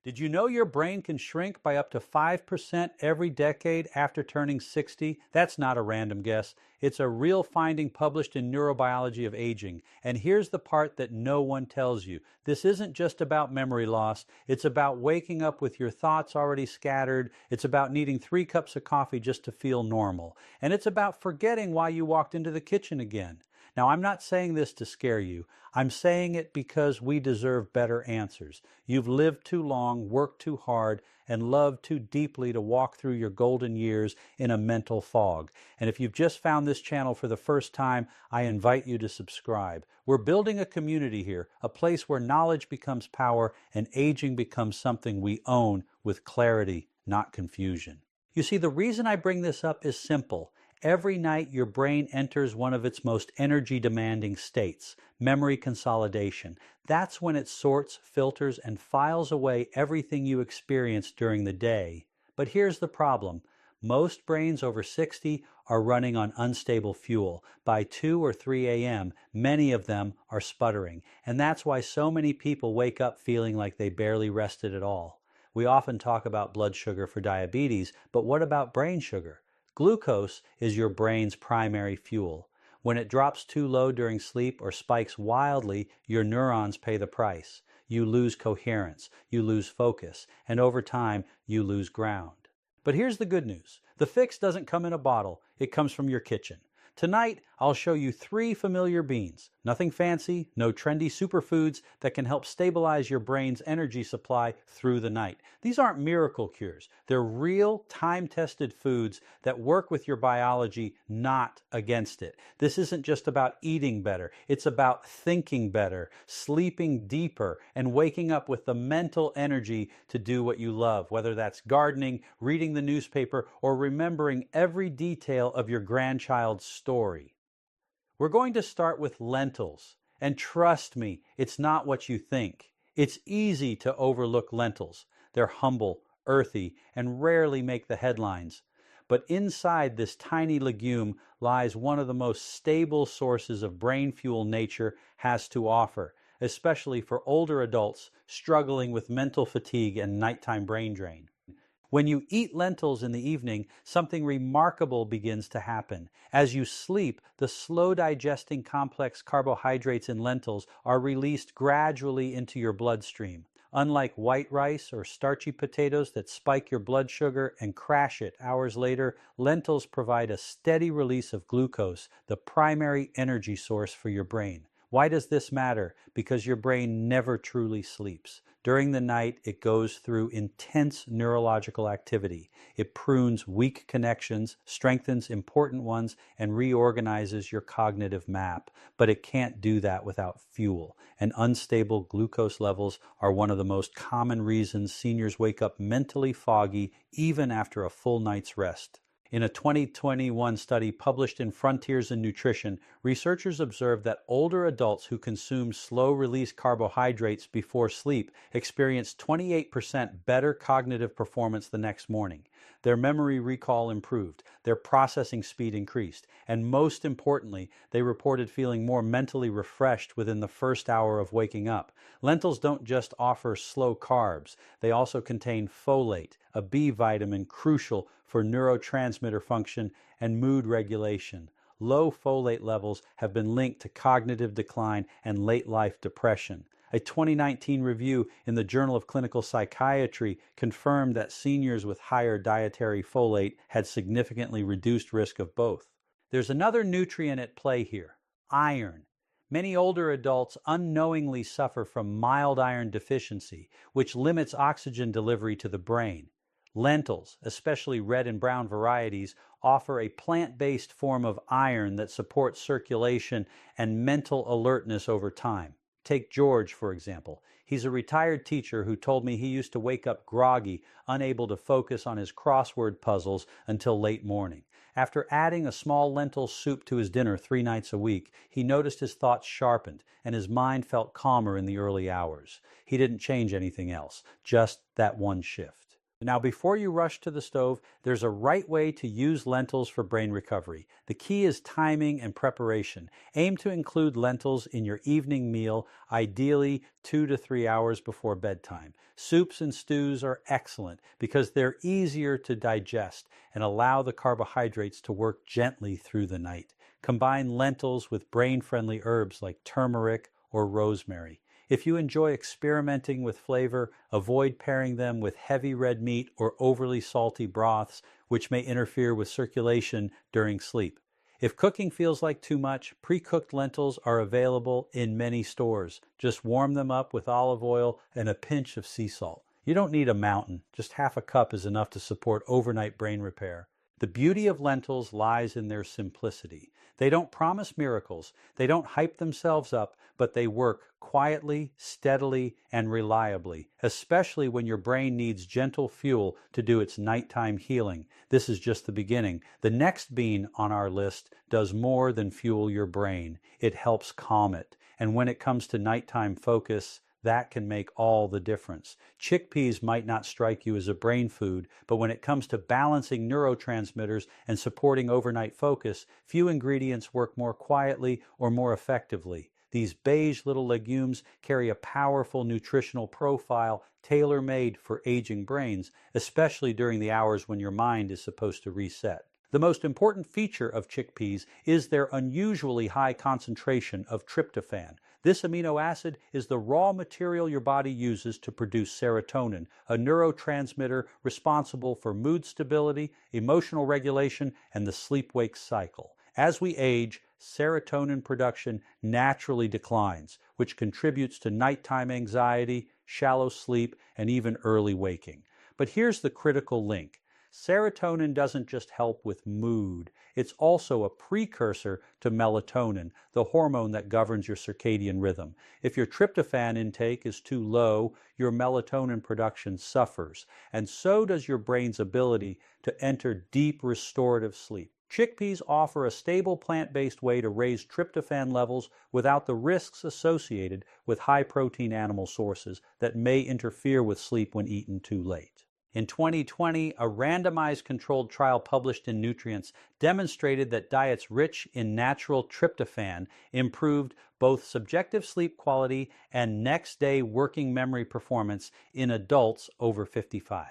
Did you know your brain can shrink by up to 5% every decade after turning 60? That's not a random guess. It's a real finding published in Neurobiology of Aging. And here's the part that no one tells you. This isn't just about memory loss. It's about waking up with your thoughts already scattered. It's about needing 3 cups of coffee just to feel normal. And it's about forgetting why you walked into the kitchen again. Now, I'm not saying this to scare you. I'm saying it because we deserve better answers. You've lived too long, worked too hard, and loved too deeply to walk through your golden years in a mental fog. And if you've just found this channel for the first time, I invite you to subscribe. We're building a community here, a place where knowledge becomes power and aging becomes something we own with clarity, not confusion. You see, the reason I bring this up is simple. Every night your brain enters one of its most energy-demanding states, memory consolidation. That's when it sorts, filters, and files away everything you experienced during the day. But here's the problem. Most brains over 60 are running on unstable fuel. By 2 or 3 a.m., many of them are sputtering. And that's why so many people wake up feeling like they barely rested at all. We often talk about blood sugar for diabetes, but what about brain sugar? Glucose is your brain's primary fuel. When it drops too low during sleep or spikes wildly, your neurons pay the price. You lose coherence, you lose focus, and over time, you lose ground. But here's the good news. The fix doesn't come in a bottle. It comes from your kitchen. Tonight, I'll show you 3 familiar beans. Nothing fancy, no trendy superfoods that can help stabilize your brain's energy supply through the night. These aren't miracle cures. They're real, time-tested foods that work with your biology, not against it. This isn't just about eating better. It's about thinking better, sleeping deeper, and waking up with the mental energy to do what you love, whether that's gardening, reading the newspaper, or remembering every detail of your grandchild's story. We're going to start with lentils. And trust me, it's not what you think. It's easy to overlook lentils. They're humble, earthy, and rarely make the headlines. But inside this tiny legume lies one of the most stable sources of brain fuel nature has to offer, especially for older adults struggling with mental fatigue and nighttime brain drain. When you eat lentils in the evening, something remarkable begins to happen. As you sleep, the slow-digesting complex carbohydrates in lentils are released gradually into your bloodstream. Unlike white rice or starchy potatoes that spike your blood sugar and crash it hours later, lentils provide a steady release of glucose, the primary energy source for your brain. Why does this matter? Because your brain never truly sleeps. During the night, it goes through intense neurological activity. It prunes weak connections, strengthens important ones, and reorganizes your cognitive map. But it can't do that without fuel. And unstable glucose levels are one of the most common reasons seniors wake up mentally foggy even after a full night's rest. In a 2021 study published in Frontiers in Nutrition, researchers observed that older adults who consume slow-release carbohydrates before sleep experienced 28% better cognitive performance the next morning. Their memory recall improved, their processing speed increased, and most importantly, they reported feeling more mentally refreshed within the first hour of waking up. Lentils don't just offer slow carbs, they also contain folate, a B vitamin crucial for neurotransmitter function and mood regulation. Low folate levels have been linked to cognitive decline and late-life depression. A 2019 review in the Journal of Clinical Psychiatry confirmed that seniors with higher dietary folate had significantly reduced risk of both. There's another nutrient at play here, iron. Many older adults unknowingly suffer from mild iron deficiency, which limits oxygen delivery to the brain. Lentils, especially red and brown varieties, offer a plant-based form of iron that supports circulation and mental alertness over time. Take George, for example. He's a retired teacher who told me he used to wake up groggy, unable to focus on his crossword puzzles until late morning. After adding a small lentil soup to his dinner 3 nights a week, he noticed his thoughts sharpened and his mind felt calmer in the early hours. He didn't change anything else, just that one shift. Now, before you rush to the stove, there's a right way to use lentils for brain recovery. The key is timing and preparation. Aim to include lentils in your evening meal, ideally 2 to 3 hours before bedtime. Soups and stews are excellent because they're easier to digest and allow the carbohydrates to work gently through the night. Combine lentils with brain-friendly herbs like turmeric or rosemary. If you enjoy experimenting with flavor, avoid pairing them with heavy red meat or overly salty broths, which may interfere with circulation during sleep. If cooking feels like too much, pre-cooked lentils are available in many stores. Just warm them up with olive oil and a pinch of sea salt. You don't need a mountain. Just half a cup is enough to support overnight brain repair. The beauty of lentils lies in their simplicity. They don't promise miracles. They don't hype themselves up, but they work quietly, steadily, and reliably, especially when your brain needs gentle fuel to do its nighttime healing. This is just the beginning. The next bean on our list does more than fuel your brain. It helps calm it. And when it comes to nighttime focus, that can make all the difference. Chickpeas might not strike you as a brain food, but when it comes to balancing neurotransmitters and supporting overnight focus, few ingredients work more quietly or more effectively. These beige little legumes carry a powerful nutritional profile tailor-made for aging brains, especially during the hours when your mind is supposed to reset. The most important feature of chickpeas is their unusually high concentration of tryptophan. This amino acid is the raw material your body uses to produce serotonin, a neurotransmitter responsible for mood stability, emotional regulation, and the sleep-wake cycle. As we age, serotonin production naturally declines, which contributes to nighttime anxiety, shallow sleep, and even early waking. But here's the critical link. Serotonin doesn't just help with mood, it's also a precursor to melatonin, the hormone that governs your circadian rhythm. If your tryptophan intake is too low, your melatonin production suffers, and so does your brain's ability to enter deep restorative sleep. Chickpeas offer a stable plant-based way to raise tryptophan levels without the risks associated with high-protein animal sources that may interfere with sleep when eaten too late. In 2020, a randomized controlled trial published in Nutrients demonstrated that diets rich in natural tryptophan improved both subjective sleep quality and next-day working memory performance in adults over 55.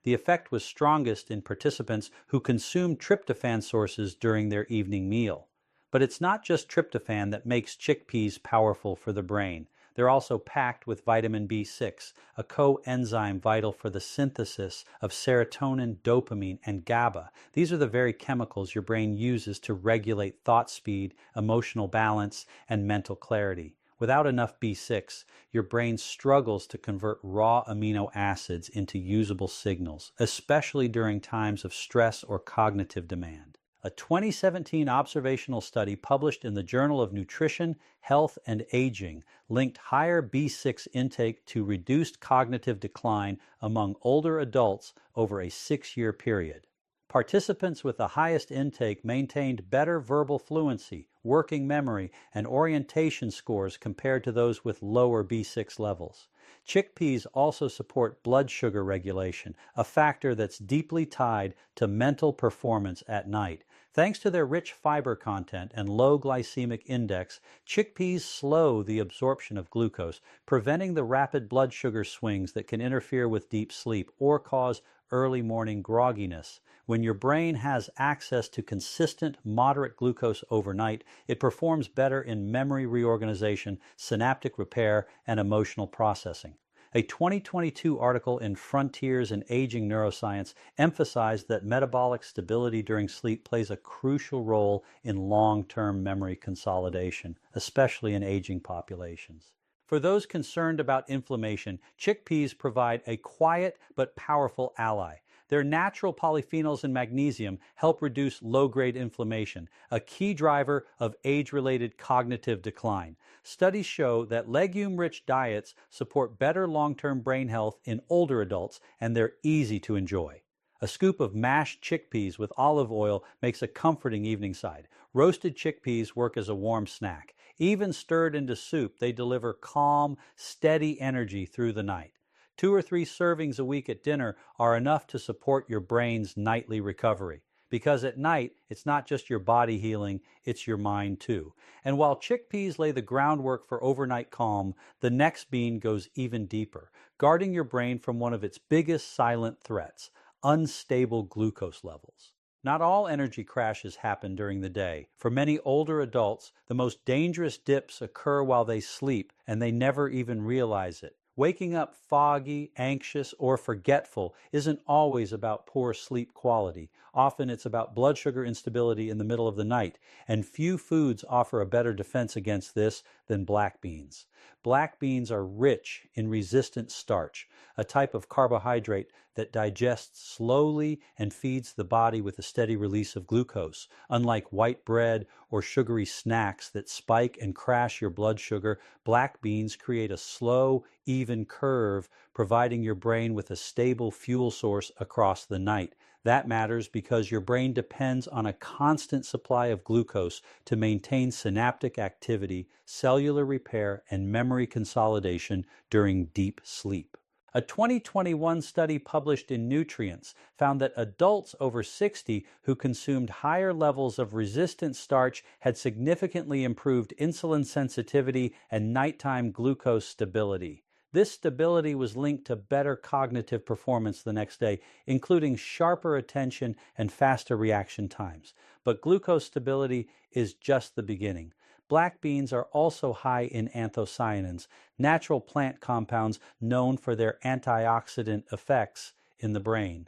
The effect was strongest in participants who consumed tryptophan sources during their evening meal. But it's not just tryptophan that makes chickpeas powerful for the brain. They're also packed with vitamin B6, a coenzyme vital for the synthesis of serotonin, dopamine, and GABA. These are the very chemicals your brain uses to regulate thought speed, emotional balance, and mental clarity. Without enough B6, your brain struggles to convert raw amino acids into usable signals, especially during times of stress or cognitive demand. A 2017 observational study published in the Journal of Nutrition, Health, and Aging linked higher B6 intake to reduced cognitive decline among older adults over a 6-year period. Participants with the highest intake maintained better verbal fluency, working memory, and orientation scores compared to those with lower B6 levels. Chickpeas also support blood sugar regulation, a factor that's deeply tied to mental performance at night. Thanks to their rich fiber content and low glycemic index, chickpeas slow the absorption of glucose, preventing the rapid blood sugar swings that can interfere with deep sleep or cause early morning grogginess. When your brain has access to consistent, moderate glucose overnight, it performs better in memory reorganization, synaptic repair, and emotional processing. A 2022 article in Frontiers in Aging Neuroscience emphasized that metabolic stability during sleep plays a crucial role in long-term memory consolidation, especially in aging populations. For those concerned about inflammation, chickpeas provide a quiet but powerful ally. Their natural polyphenols and magnesium help reduce low-grade inflammation, a key driver of age-related cognitive decline. Studies show that legume-rich diets support better long-term brain health in older adults, and they're easy to enjoy. A scoop of mashed chickpeas with olive oil makes a comforting evening side. Roasted chickpeas work as a warm snack. Even stirred into soup, they deliver calm, steady energy through the night. 2 or 3 servings a week at dinner are enough to support your brain's nightly recovery. Because at night, it's not just your body healing, it's your mind too. And while chickpeas lay the groundwork for overnight calm, the next bean goes even deeper, guarding your brain from one of its biggest silent threats, unstable glucose levels. Not all energy crashes happen during the day. For many older adults, the most dangerous dips occur while they sleep, and they never even realize it. Waking up foggy, anxious, or forgetful isn't always about poor sleep quality. Often it's about blood sugar instability in the middle of the night, and few foods offer a better defense against this than black beans. Black beans are rich in resistant starch, a type of carbohydrate that digests slowly and feeds the body with a steady release of glucose. Unlike white bread or sugary snacks that spike and crash your blood sugar, black beans create a slow, even curve, providing your brain with a stable fuel source across the night. That matters because your brain depends on a constant supply of glucose to maintain synaptic activity, cellular repair, and memory consolidation during deep sleep. A 2021 study published in Nutrients found that adults over 60 who consumed higher levels of resistant starch had significantly improved insulin sensitivity and nighttime glucose stability. This stability was linked to better cognitive performance the next day, including sharper attention and faster reaction times. But glucose stability is just the beginning. Black beans are also high in anthocyanins, natural plant compounds known for their antioxidant effects in the brain.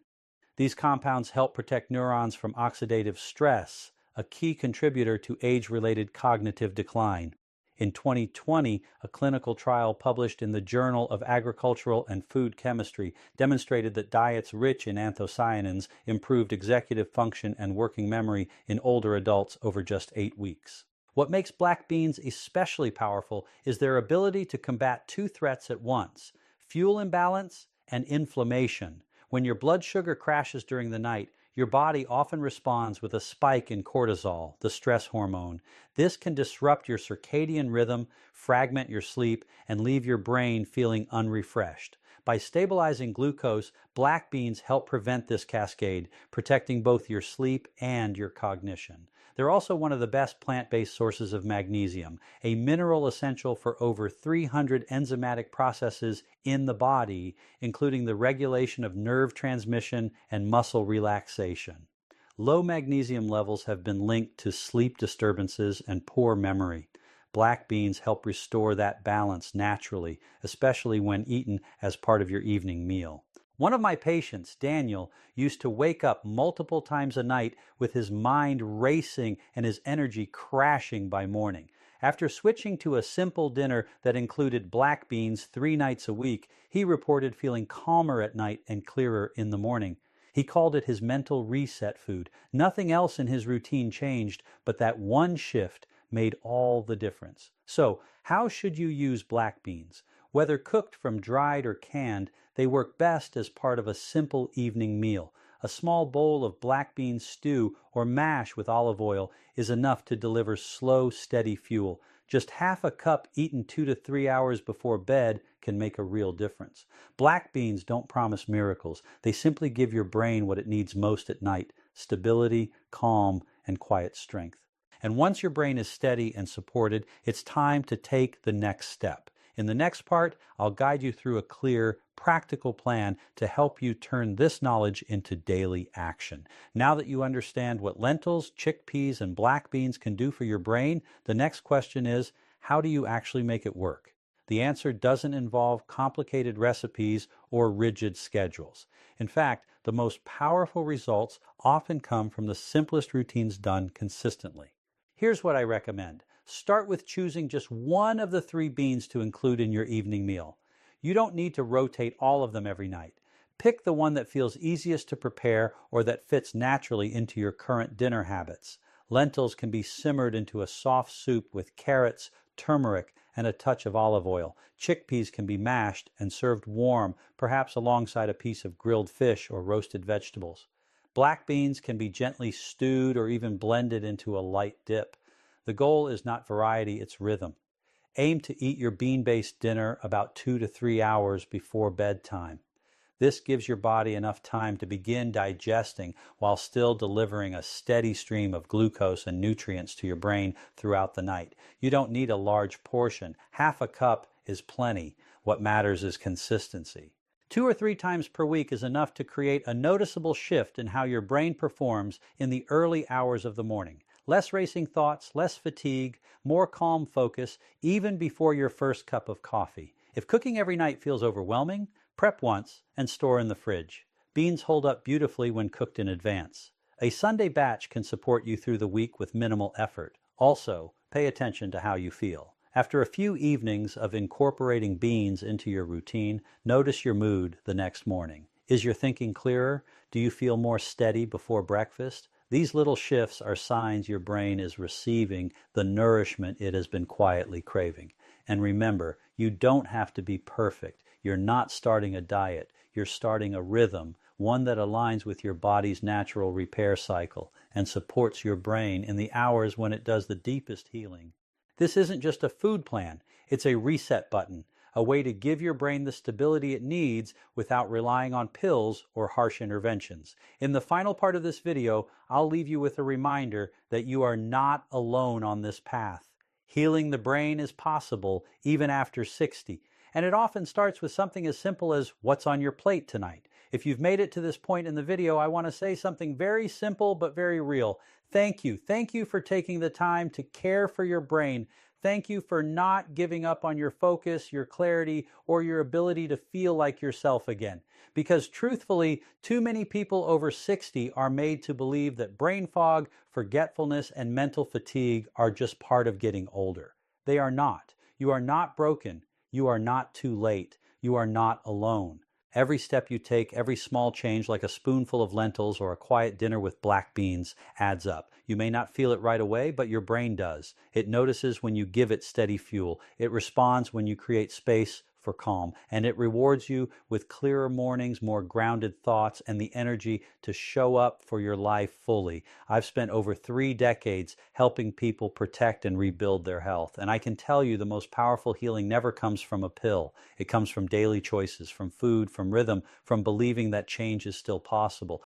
These compounds help protect neurons from oxidative stress, a key contributor to age-related cognitive decline. In 2020, a clinical trial published in the Journal of Agricultural and Food Chemistry demonstrated that diets rich in anthocyanins improved executive function and working memory in older adults over just 8 weeks. What makes black beans especially powerful is their ability to combat 2 threats at once: fuel imbalance and inflammation. When your blood sugar crashes during the night, your body often responds with a spike in cortisol, the stress hormone. This can disrupt your circadian rhythm, fragment your sleep, and leave your brain feeling unrefreshed. By stabilizing glucose, black beans help prevent this cascade, protecting both your sleep and your cognition. They're also one of the best plant-based sources of magnesium, a mineral essential for over 300 enzymatic processes in the body, including the regulation of nerve transmission and muscle relaxation. Low magnesium levels have been linked to sleep disturbances and poor memory. Black beans help restore that balance naturally, especially when eaten as part of your evening meal. One of my patients, Daniel, used to wake up multiple times a night with his mind racing and his energy crashing by morning. After switching to a simple dinner that included black beans 3 nights a week, he reported feeling calmer at night and clearer in the morning. He called it his mental reset food. Nothing else in his routine changed, but that one shift made all the difference. So, how should you use black beans? Whether cooked from dried or canned, they work best as part of a simple evening meal. A small bowl of black bean stew or mash with olive oil is enough to deliver slow, steady fuel. Just half a cup eaten 2 to 3 hours before bed can make a real difference. Black beans don't promise miracles. They simply give your brain what it needs most at night: stability, calm, and quiet strength. And once your brain is steady and supported, it's time to take the next step. In the next part, I'll guide you through a clear, practical plan to help you turn this knowledge into daily action. Now that you understand what lentils, chickpeas, and black beans can do for your brain, the next question is, how do you actually make it work? The answer doesn't involve complicated recipes or rigid schedules. In fact, the most powerful results often come from the simplest routines done consistently. Here's what I recommend. Start with choosing just one of the 3 beans to include in your evening meal. You don't need to rotate all of them every night. Pick the one that feels easiest to prepare or that fits naturally into your current dinner habits. Lentils can be simmered into a soft soup with carrots, turmeric, and a touch of olive oil. Chickpeas can be mashed and served warm, perhaps alongside a piece of grilled fish or roasted vegetables. Black beans can be gently stewed or even blended into a light dip. The goal is not variety, it's rhythm. Aim to eat your bean-based dinner about 2 to 3 hours before bedtime. This gives your body enough time to begin digesting while still delivering a steady stream of glucose and nutrients to your brain throughout the night. You don't need a large portion. Half a cup is plenty. What matters is consistency. 2 or 3 times per week is enough to create a noticeable shift in how your brain performs in the early hours of the morning. Less racing thoughts, less fatigue, more calm focus, even before your first cup of coffee. If cooking every night feels overwhelming, prep once and store in the fridge. Beans hold up beautifully when cooked in advance. A Sunday batch can support you through the week with minimal effort. Also, pay attention to how you feel. After a few evenings of incorporating beans into your routine, notice your mood the next morning. Is your thinking clearer? Do you feel more steady before breakfast? These little shifts are signs your brain is receiving the nourishment it has been quietly craving. And remember, you don't have to be perfect. You're not starting a diet. You're starting a rhythm, one that aligns with your body's natural repair cycle and supports your brain in the hours when it does the deepest healing. This isn't just a food plan. It's a reset button, a way to give your brain the stability it needs without relying on pills or harsh interventions. In the final part of this video, I'll leave you with a reminder that you are not alone on this path. Healing the brain is possible even after 60. And it often starts with something as simple as what's on your plate tonight. If you've made it to this point in the video, I want to say something very simple but very real. Thank you. Thank you for taking the time to care for your brain. Thank you for not giving up on your focus, your clarity, or your ability to feel like yourself again. Because truthfully, too many people over 60 are made to believe that brain fog, forgetfulness, and mental fatigue are just part of getting older. They are not. You are not broken. You are not too late. You are not alone. Every step you take, every small change like a spoonful of lentils or a quiet dinner with black beans adds up. You may not feel it right away, but your brain does. It notices when you give it steady fuel. It responds when you create space for calm, and it rewards you with clearer mornings, more grounded thoughts, and the energy to show up for your life fully. I've spent over 3 decades helping people protect and rebuild their health, and I can tell you the most powerful healing never comes from a pill. It comes from daily choices, from food, from rhythm, from believing that change is still possible.